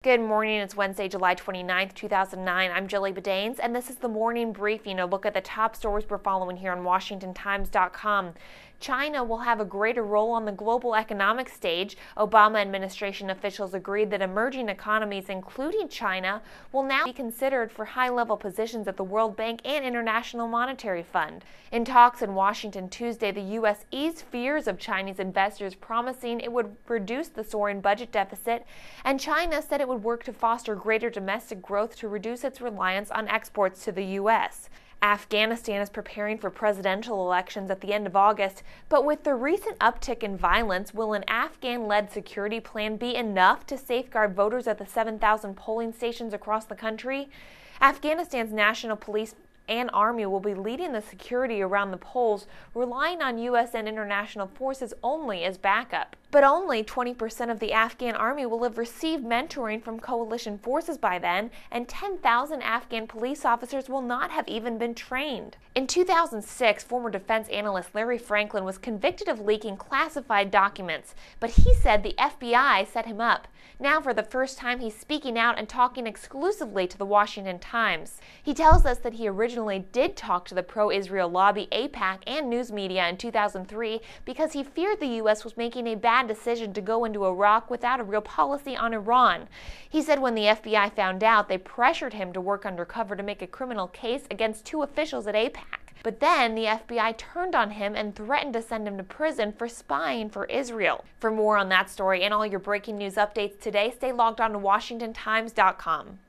Good morning, it's Wednesday, July 29th, 2009. I'm Jilly Badanes, and this is the morning briefing, a look at the top stories we're following here on WashingtonTimes.com. China will have a greater role on the global economic stage. Obama administration officials agreed that emerging economies, including China, will now be considered for high-level positions at the World Bank and International Monetary Fund. In talks in Washington Tuesday, the U.S. eased fears of Chinese investors, promising it would reduce the soaring budget deficit, and China said it would work to foster greater domestic growth to reduce its reliance on exports to the U.S. Afghanistan is preparing for presidential elections at the end of August, but with the recent uptick in violence, will an Afghan-led security plan be enough to safeguard voters at the 7,000 polling stations across the country? Afghanistan's national police and army will be leading the security around the polls, relying on U.S. and international forces only as backup. But only 20% of the Afghan army will have received mentoring from coalition forces by then, and 10,000 Afghan police officers will not have even been trained. In 2006, former defense analyst Larry Franklin was convicted of leaking classified documents, but he said the FBI set him up. Now, for the first time, he's speaking out and talking exclusively to the Washington Times. He tells us that he originally did talk to the pro-Israel lobby AIPAC and news media in 2003 because he feared the U.S. was making a bad decision to go into Iraq without a real policy on Iran. He said when the FBI found out, they pressured him to work undercover to make a criminal case against two officials at AIPAC. But then the FBI turned on him and threatened to send him to prison for spying for Israel. For more on that story and all your breaking news updates today, stay logged on to WashingtonTimes.com.